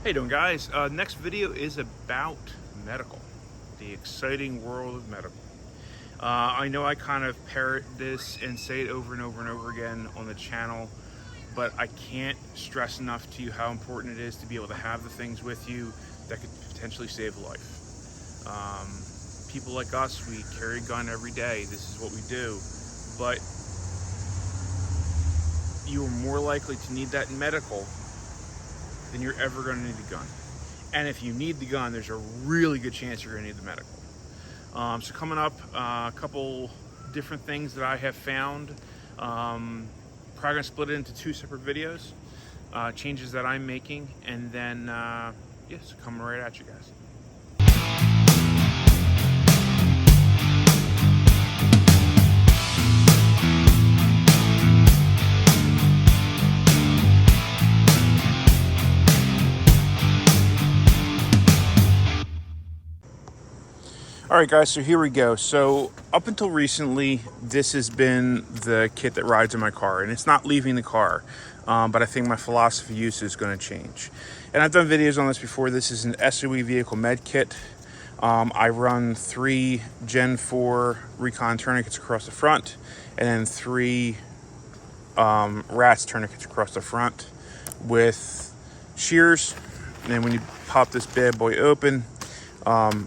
Hey doing guys, next video is about medical, the exciting world of medical. I know I kind of parrot this and say it over and over and over again on the channel, but I can't stress enough to you how important it is to be able to have the things with you that could potentially save a life. People like us, we carry a gun every day, this is what we do, but you are more likely to need that in medical than you're ever going to need a gun. And if you need the gun, there's a really good chance you're going to need the medical. So coming up, a couple different things that I have found. Probably going to split it into two separate videos, changes that I'm making, and then, yes, coming right at you guys. All right, guys, so here we go. So up until recently, this has been the kit that rides in my car, and it's not leaving the car, but I think my philosophy of use is going to change. And I've done videos on this before. This is an SOE vehicle med kit. I run 3 Gen 4 Recon tourniquets across the front, and then 3 RATS tourniquets across the front with shears. And then when you pop this bad boy open,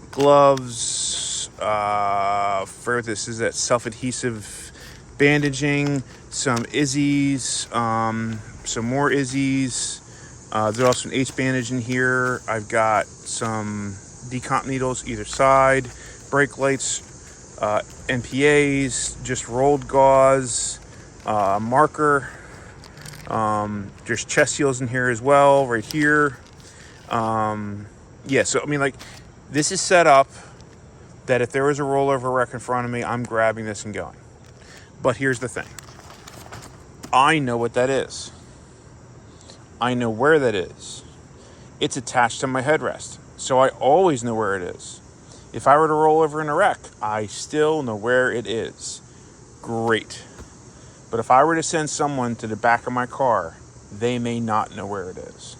gloves, for this is that self-adhesive bandaging, some Izzies, some more Izzies. There's also an H bandage in here. I've got some decomp needles either side, brake lights, NPAs, just rolled gauze, marker. There's chest seals in here as well, right here. Yeah, so I mean, like, this is set up that if there was a rollover wreck in front of me, I'm grabbing this and going. But here's the thing. I know what that is. I know where that is. It's attached to my headrest, so I always know where it is. If I were to roll over in a wreck, I still know where it is. Great. But if I were to send someone to the back of my car, they may not know where it is.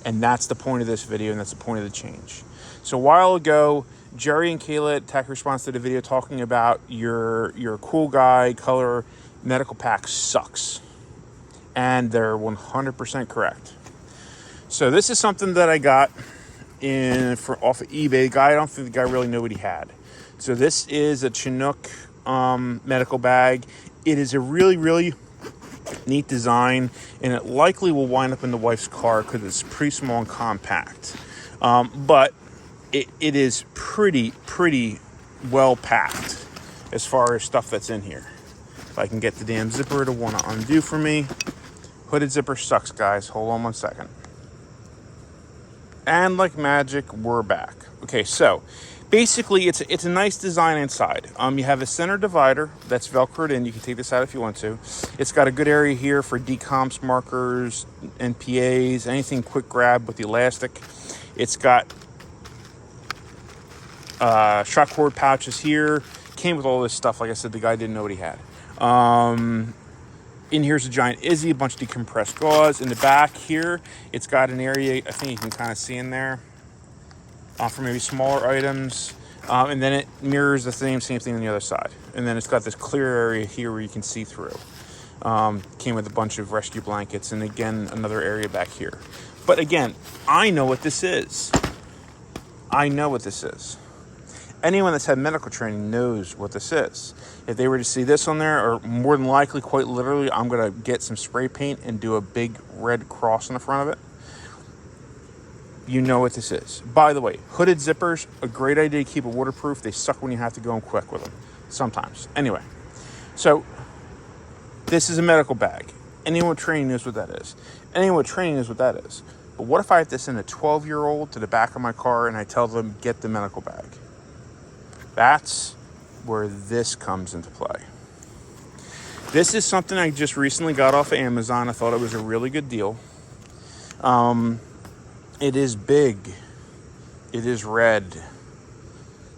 And that's the point of this video, and that's the point of the change. So a while ago, Jerry and Kayla at Tech Response did a video talking about your cool guy color medical pack sucks. And they're 100% correct. So this is something that I got off of eBay. The guy, I don't think the guy really knew what he had. So this is a Chinook medical bag. It is a really, really neat design, and it likely will wind up in the wife's car because it's pretty small and compact. But it is pretty well packed as far as stuff that's in here. If I can get the damn zipper to want to undo for me. Hooded zipper sucks, guys. Hold on one second. And like magic, we're back. Okay, so basically it's a nice design inside. You have a center divider that's velcroed in. You can take this out if you want to. It's got a good area here for decomps, markers, NPAs, anything quick grab with the elastic. It's got shock cord pouches here. Came with all this stuff. Like I said, the guy didn't know what he had. In here's a giant Izzy, a bunch of decompressed gauze. In the back here, it's got an area, I think you can kind of see in there, for maybe smaller items. And then it mirrors the same thing on the other side. And then it's got this clear area here where you can see through. Came with a bunch of rescue blankets, and again, another area back here. But again, I know what this is. I know what this is. Anyone that's had medical training knows what this is. If they were to see this on there, or more than likely, quite literally, I'm going to get some spray paint and do a big red cross on the front of it. You know what this is. By the way, hooded zippers, a great idea to keep it waterproof. They suck when you have to go in quick with them, sometimes. Anyway, so this is a medical bag. Anyone with training knows what that is. Anyone with training knows what that is. But what if I have to send a 12-year-old to the back of my car and I tell them, get the medical bag? That's where this comes into play. This is something I just recently got off of Amazon. I thought it was a really good deal. It is big. It is red.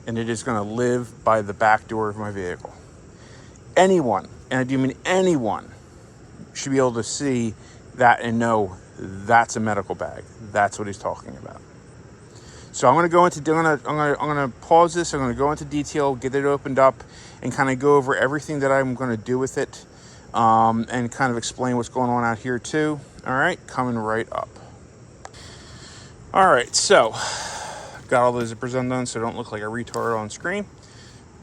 And it is going to live by the back door of my vehicle. Anyone, and I do mean anyone, should be able to see that and know that's a medical bag. That's what he's talking about. So I'm going to go into, I'm going to pause this. I'm going to go into detail, get it opened up, and kind of go over everything that I'm going to do with it, and kind of explain what's going on out here too. All right, coming right up. All right, so got all the zippers undone so I don't look like a retard on screen.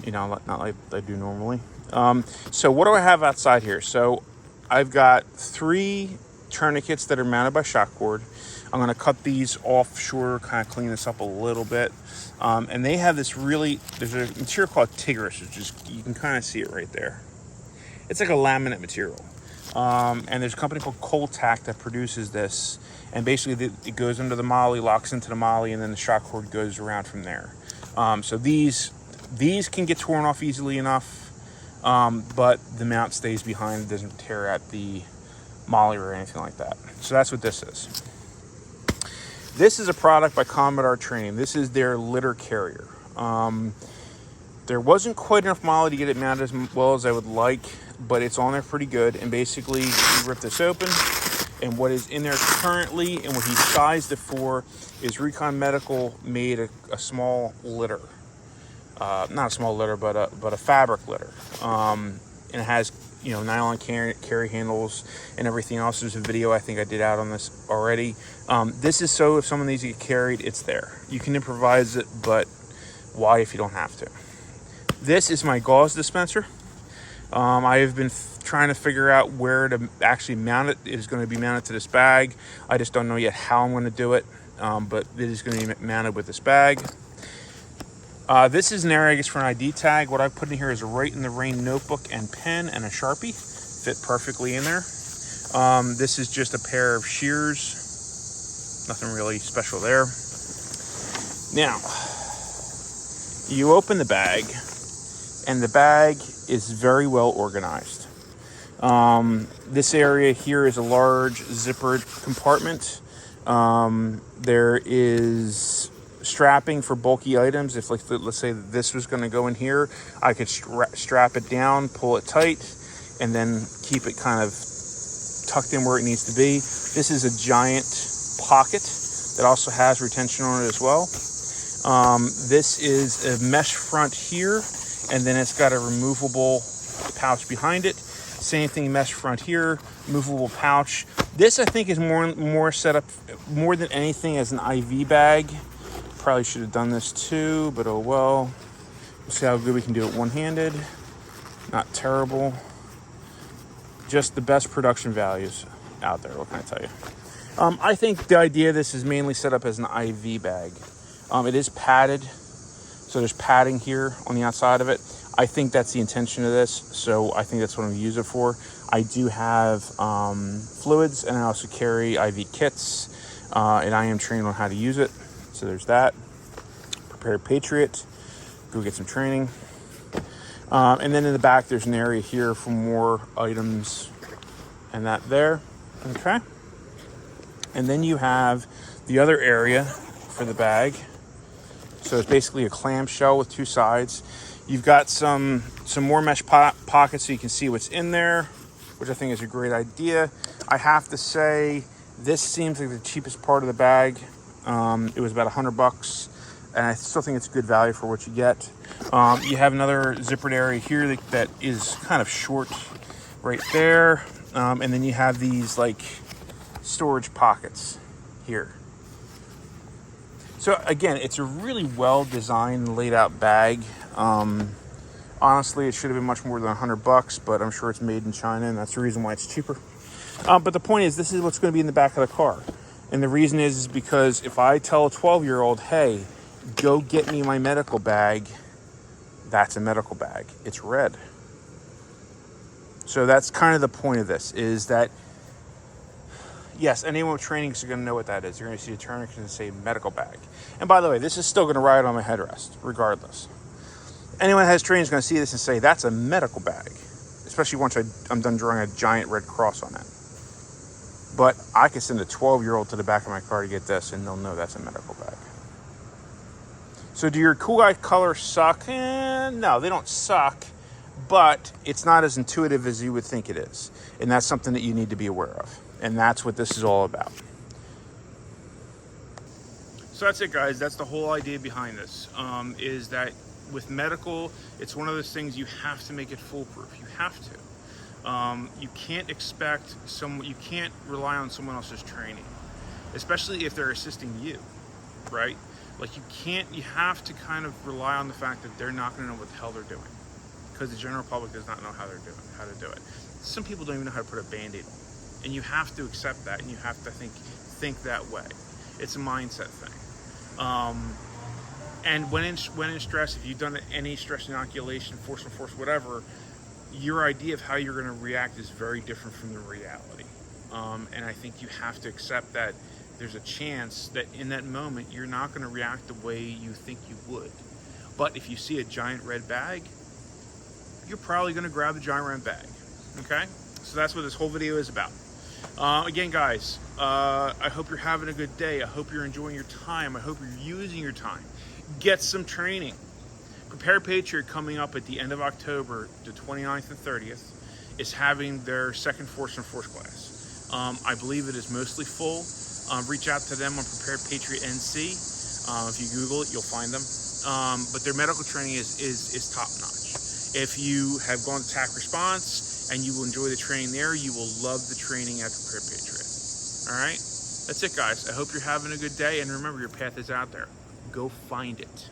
You know, not like I do normally. So what do I have outside here? So I've got 3 tourniquets that are mounted by shock cord. I'm going to cut these offshore, kind of clean this up a little bit. And they have this there's a material called Tigris, which is, you can kind of see it right there. It's like a laminate material. And there's a company called Coltac that produces this. And basically it goes under the molly, locks into the molly, and then the shock cord goes around from there. So these can get torn off easily enough, but the mount stays behind. It doesn't tear at the molly or anything like that. So that's what this is. This is a product by Commodore Training. This is their litter carrier. There wasn't quite enough molly to get it mounted as well as I would like, but it's on there pretty good. And basically, you rip this open, and what is in there currently and what he sized it for is Recon Medical made a small litter. Not a small litter, but a fabric litter. And it has, nylon carry handles and everything else. There's a video I think I did out on this already. This is so if someone needs to get carried, it's there. You can improvise it, but why if you don't have to? This is my gauze dispenser. I have been trying to figure out where to actually mount it. It is going to be mounted to this bag. I just don't know yet how I'm going to do it, but it is going to be mounted with this bag. This is an area, I guess, for an ID tag. What I put in here is a Right in the Rain notebook and pen and a Sharpie. Fit perfectly in there. This is just a pair of shears. Nothing really special there. Now, you open the bag, and the bag is very well organized. This area here is a large zippered compartment. There is strapping for bulky items. If, let's say this was going to go in here, I could strap it down, pull it tight, and then keep it kind of tucked in where it needs to be. This is a giant pocket that also has retention on it as well. This is a mesh front here, and then it's got a removable pouch behind it. Same thing, mesh front here, movable pouch. This, I think, is more set up more than anything as an IV bag. Probably should have done this too, but oh well. We'll see how good we can do it one-handed. Not terrible. Just the best production values out there. What can I tell you? I think the idea of this is mainly set up as an IV bag. It is padded, so there's padding here on the outside of it. I think that's the intention of this, so I think that's what I'm going to use it for. I do have fluids, and I also carry IV kits, and I am trained on how to use it. So there's that. Prepared Patriot. Go get some training. And then in the back, there's an area here for more items and that there. Okay. And then you have the other area for the bag. So it's basically a clamshell with 2 sides. You've got some more mesh pockets so you can see what's in there, which I think is a great idea. I have to say, this seems like the cheapest part of the bag. It was about $100, and I still think it's good value for what you get. You have another zippered area here that is kind of short right there. And then you have these like storage pockets here. So again, it's a really well designed, laid out bag. Honestly, it should have been much more than $100, but I'm sure it's made in China, and that's the reason why it's cheaper. But the point is, this is what's going to be in the back of the car. And the reason is because if I tell a 12-year-old, hey, go get me my medical bag, that's a medical bag. It's red. So that's kind of the point of this, is that, yes, anyone with training is going to know what that is. You're going to see a tourniquet and say medical bag. And by the way, this is still going to ride on my headrest, regardless. Anyone that has training is going to see this and say, that's a medical bag. Especially once I'm done drawing a giant red cross on it. But I could send a 12-year-old to the back of my car to get this, and they'll know that's a medical bag. So do your cool guy colors suck? No, they don't suck, but it's not as intuitive as you would think it is. And that's something that you need to be aware of. And that's what this is all about. So that's it, guys. That's the whole idea behind this, is that with medical, it's one of those things you have to make it foolproof. You have to. You can't expect you can't rely on someone else's training, especially if they're assisting you, right? Like you have to kind of rely on the fact that they're not going to know what the hell they're doing, because the general public does not know how to do it. Some people don't even know how to put a Band-Aid on, and you have to accept that, and you have to think that way. It's a mindset thing. And when in stress, if you've done any stress inoculation, force, whatever, your idea of how you're going to react is very different from the reality. And I think you have to accept that there's a chance that in that moment you're not going to react the way you think you would. But if you see a giant red bag, you're probably going to grab the giant red bag. Okay? So that's what this whole video is about. Again, guys, I hope you're having a good day. I hope you're enjoying your time. I hope you're using your time. Get some training. Prepare Patriot, coming up at the end of October, the 29th and 30th, is having their second Force class. I believe it is mostly full. Reach out to them on Prepare Patriot NC. If you Google it, you'll find them. But their medical training is top notch. If you have gone to TAC Response and you will enjoy the training there, you will love the training at Prepare Patriot. All right? That's it, guys. I hope you're having a good day. And remember, your path is out there. Go find it.